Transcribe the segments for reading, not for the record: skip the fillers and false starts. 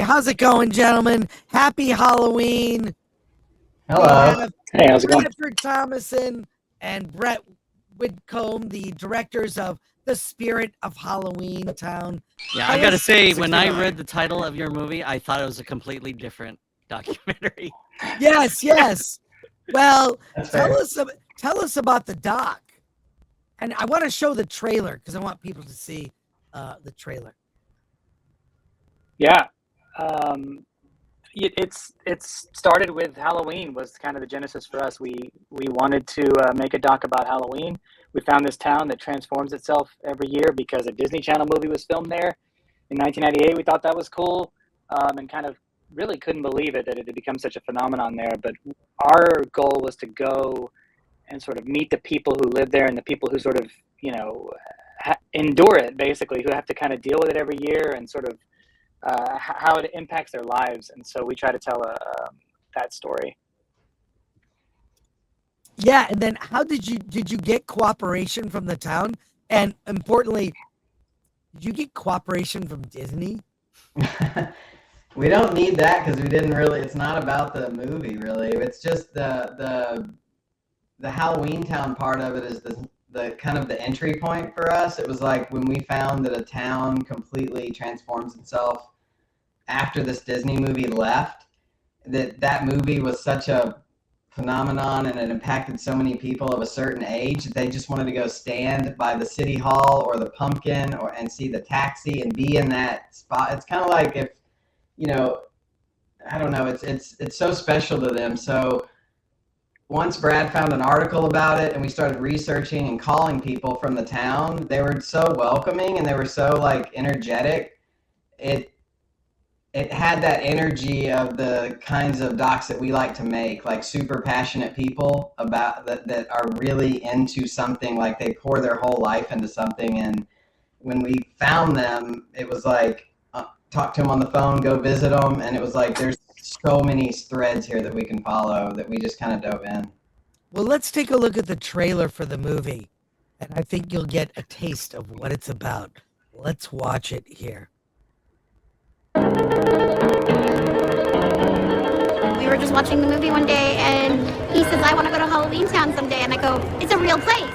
how's it going, gentlemen? Happy Halloween. Hello. Hey, how's it going? Bradford Thomason and Brett Whitcomb, the directors of The Spirit of Halloweentown. Yeah, I gotta say, when I read the title of your movie, I thought it was a completely different documentary. Yes. Well, That's tell fair. us about the doc. And I want to show the trailer because I want people to see the trailer. Yeah, it's started with Halloween was kind of the genesis for us. We wanted to make a doc about Halloween. We found this town that transforms itself every year because a Disney Channel movie was filmed there in 1998. We thought that was cool, and kind of really couldn't believe it that it had become such a phenomenon there. But our goal was to go and sort of meet the people who live there and the people who sort of, endure it, basically, who have to kind of deal with it every year and sort of how it impacts their lives. And so we try to tell that story. Yeah, and then how did you get cooperation from the town? And importantly, did you get cooperation from Disney? We don't need that because we didn't really. It's not about the movie, really. It's just the Halloweentown part of it is the kind of the entry point for us. It was like when we found that a town completely transforms itself after this Disney movie left. That movie was such a phenomenon and it impacted so many people of a certain age that they just wanted to go stand by the city hall or the pumpkin and see the taxi and be in that spot. It's kind of like if, I don't know, it's so special to them. So once Brad found an article about it and we started researching and calling people from the town, they were so welcoming and they were so energetic. It had that energy of the kinds of docs that we like to make, like super passionate people about that are really into something, like they pour their whole life into something. And when we found them, it was like, talk to them on the phone, go visit them. And it was like, there's so many threads here that we can follow that we just kind of dove in. Well, let's take a look at the trailer for the movie. And I think you'll get a taste of what it's about. Let's watch it here. We were just watching the movie one day, and he says, I want to go to Halloweentown someday. And I go, it's a real place.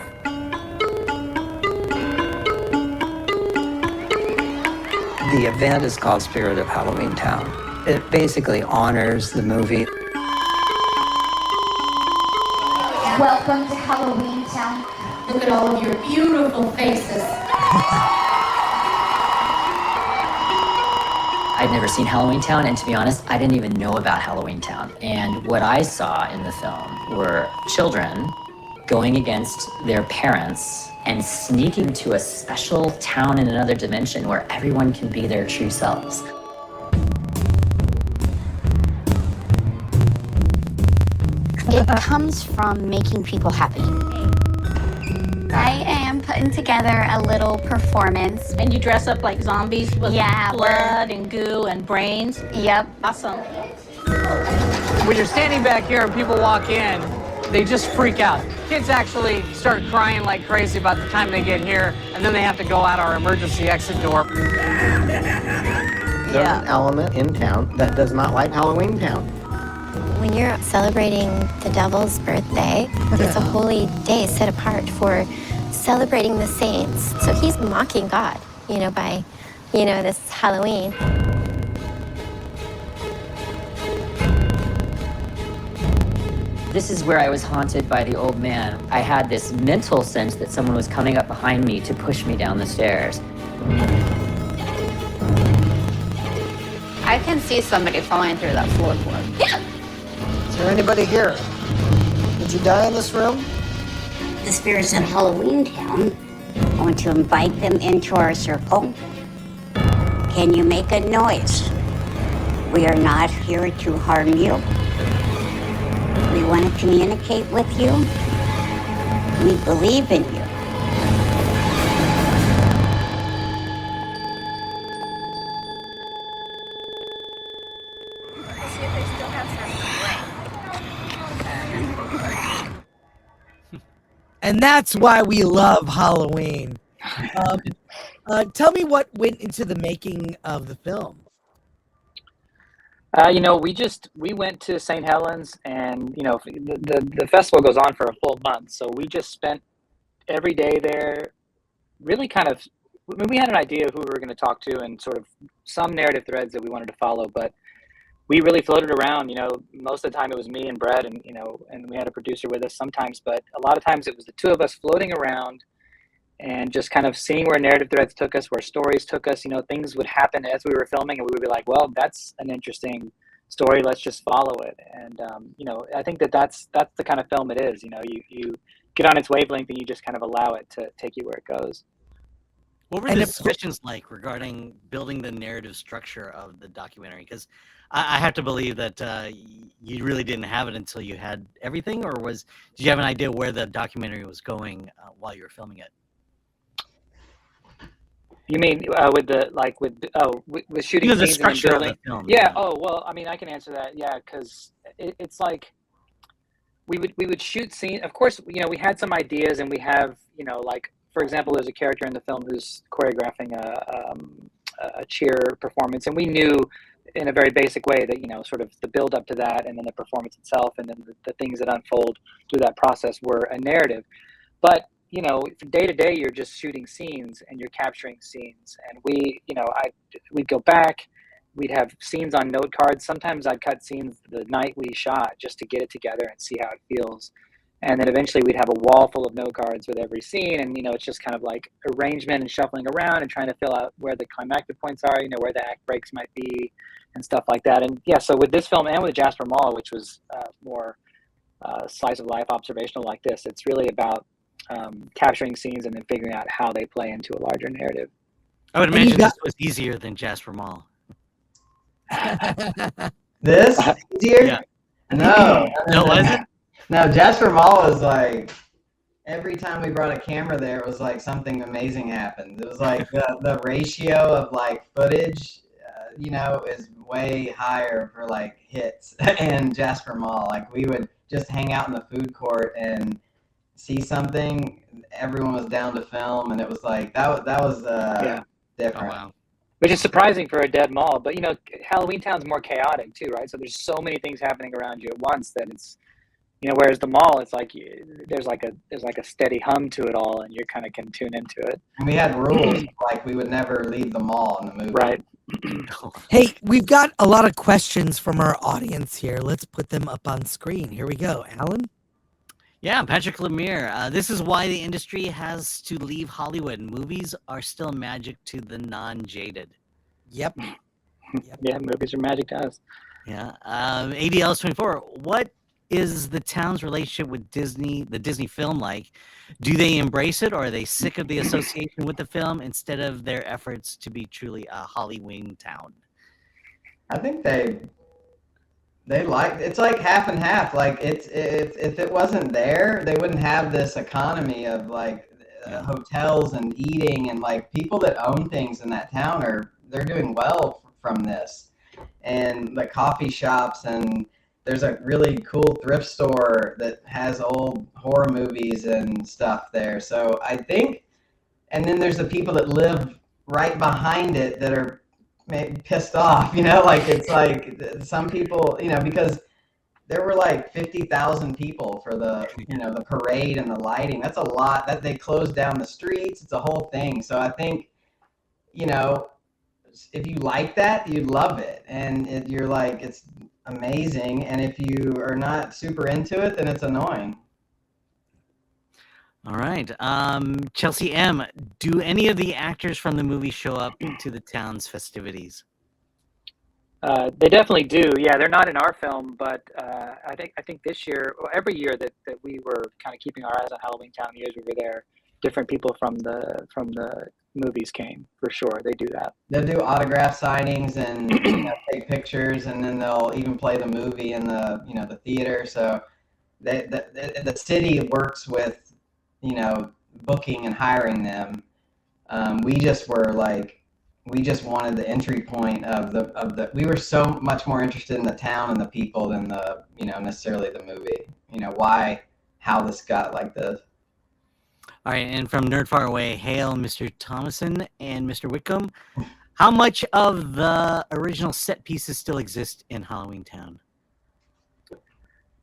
The event is called Spirit of Halloweentown. It basically honors the movie. Welcome to Halloweentown. Look at all of your beautiful faces. I'd never seen Halloweentown, and to be honest, I didn't even know about Halloweentown. And what I saw in the film were children going against their parents and sneaking to a special town in another dimension where everyone can be their true selves. It comes from making people happy. I am putting together a little performance. And you dress up like zombies with Yeah, blood and goo and brains. Yep. Awesome. When you're standing back here and people walk in, they just freak out. Kids actually start crying like crazy by the time they get here, and then they have to go out our emergency exit door. There's an element in town that does not like Halloweentown. When you're celebrating the devil's birthday, it's a holy day set apart for celebrating the saints. So he's mocking God, by, this Halloween. This is where I was haunted by the old man. I had this mental sense that someone was coming up behind me to push me down the stairs. I can see somebody falling through that floorboard. Yeah. Is there anybody here? Did you die in this room? The spirits of Halloweentown. I want to invite them into our circle. Can you make a noise? We are not here to harm you. We want to communicate with you. We believe in you. And that's why we love Halloween. Tell me what went into the making of the film. We went to St. Helens, and the festival goes on for a full month, so we just spent every day there. Really, kind of, I mean, we had an idea of who we were going to talk to and sort of some narrative threads that we wanted to follow, but we really floated around. Most of the time it was me and Brett, and we had a producer with us sometimes, but a lot of times it was the two of us floating around and just kind of seeing where narrative threads took us, where stories took us. Things would happen as we were filming, and we would be like, well, that's an interesting story. Let's just follow it. And, I think that's the kind of film it is. You get on its wavelength and you just kind of allow it to take you where it goes. What were the discussions like regarding building the narrative structure of the documentary? Because I have to believe that you really didn't have it until you had everything, or did you have an idea where the documentary was going while you were filming it? You mean with shooting the scenes structure and of building? the film? Yeah. Oh well, I mean, I can answer that. Yeah, because it's like we would shoot scenes. Of course, we had some ideas, and we have for example, there's a character in the film who's choreographing a cheer performance, and we knew in a very basic way that sort of the build up to that, and then the performance itself, and then the things that unfold through that process were a narrative. But day to day, you're just shooting scenes and you're capturing scenes. And we'd go back, we'd have scenes on note cards. Sometimes I'd cut scenes the night we shot just to get it together and see how it feels. And then eventually we'd have a wall full of note cards with every scene. And, it's just kind of like arrangement and shuffling around and trying to fill out where the climactic points are, where the act breaks might be and stuff like that. And yeah, so with this film and with Jasper Mall, which was more slice of life observational like this, it's really about capturing scenes and then figuring out how they play into a larger narrative. I would imagine this was easier than Jasper Mall. This easier? Yeah. No. Was it? No, Jasper Mall was like, every time we brought a camera there, it was like something amazing happened. It was like the ratio of like footage, is way higher for like hits in Jasper Mall. Like we would just hang out in the food court and see something, everyone was down to film, and it was like that was different. Oh, wow. Which is surprising for a dead mall, but Halloweentown's more chaotic too, right? So there's so many things happening around you at once that it's whereas the mall, it's like there's like a steady hum to it all, and you kind of can tune into it. And we had rules like we would never leave the mall in the movie. Right. Hey, we've got a lot of questions from our audience here. Let's put them up on screen. Here we go. Alan? Yeah, Patrick Lemire. This is why the industry has to leave Hollywood. Movies are still magic to the non-jaded. Yep. Yeah, movies are magic to us. Yeah. ADLs24. What is the town's relationship with Disney, the Disney film like? Do they embrace it, or are they sick of the association with the film instead of their efforts to be truly a Halloweentown? I think they like, it's like half and half. Like it's if it wasn't there, they wouldn't have this economy of like hotels and eating, and like people that own things in that town they're doing well from this, and the coffee shops, and there's a really cool thrift store that has old horror movies and stuff there. So I think, and then there's the people that live right behind it that are pissed off, like it's like some people, because there were like 50,000 people for the, the parade and the lighting. That's a lot. That they closed down the streets. It's a whole thing. So I think, if you like that, you'd love it, and you're like, it's amazing. And if you are not super into it, then it's annoying. All right. Chelsea M., do any of the actors from the movie show up to the town's festivities? They definitely do. Yeah, they're not in our film, but I think this year, or every year that we were kind of keeping our eyes on Halloweentown, the years we were there, different people from the movies came, for sure. They do that. They'll do autograph signings and take pictures, and then they'll even play the movie in the the theater. So the city works with booking and hiring them. We just wanted the entry point of the. We were so much more interested in the town and the people than the necessarily the movie. How this got like this. All right, and from Nerd Far Away, hail Mr. Thomason and Mr. Whitcomb. How much of the original set pieces still exist in Halloweentown?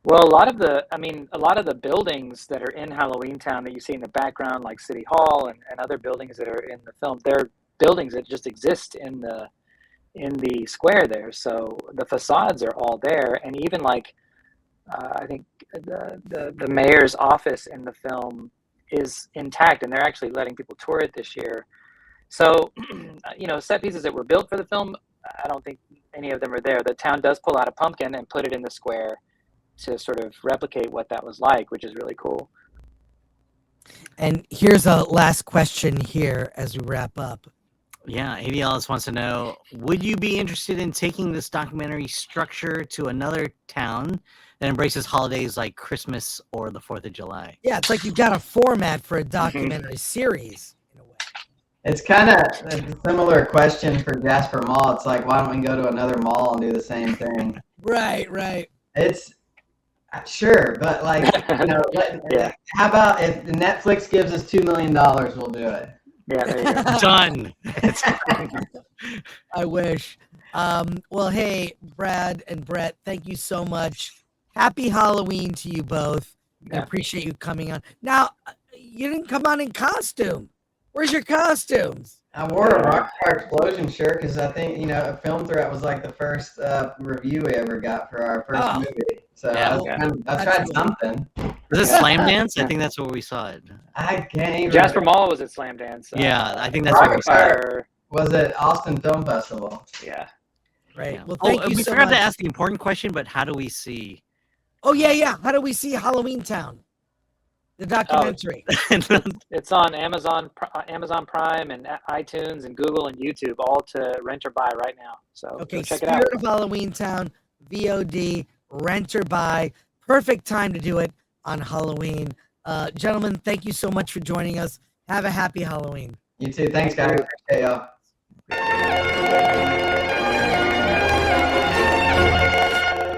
Well, a lot of the buildings that are in Halloweentown that you see in the background, like City Hall and other buildings that are in the film, they're buildings that just exist in the square there. So the facades are all there, and even like I think the mayor's office in the film is intact, and they're actually letting people tour it this year. So, set pieces that were built for the film, I don't think any of them are there. The town does pull out a pumpkin and put it in the square to sort of replicate what that was like, which is really cool. And here's a last question here as we wrap up. Yeah, AVLS wants to know, would you be interested in taking this documentary structure to another town that embraces holidays like Christmas or the 4th of July? Yeah, it's like you've got a format for a documentary series. It's kind of a similar question for Jasper Mall. It's like, why don't we go to another mall and do the same thing? Right. It's sure, but like, how about if Netflix gives us $2 million, we'll do it. Yeah, there you go. Done. I wish. Well, hey, Brad and Brett, thank you so much. Happy Halloween to you both. I appreciate you coming on. Now, you didn't come on in costume. Where's your costumes? I wore a Rockstar Explosion shirt because I think, Film Threat was like the first review we ever got for our first movie. So I tried something. Was it Slam Dance? I think that's where we saw it. I can't even. Jasper Mall was at Slam Dance. Yeah, I think that's where we saw it. Was it Austin Film Festival? Yeah. Right. Yeah. Well, thank you we so forgot much. to ask the important question, but how do we see? Oh, yeah. How do we see Halloweentown? The documentary. It's on Amazon Prime and iTunes and Google and YouTube, all to rent or buy right now. So go check it out. Spirit of Halloweentown, VOD, rent or buy. Perfect time to do it on Halloween. Gentlemen, thank you so much for joining us. Have a happy Halloween. You too. Thanks, guys. Appreciate y'all.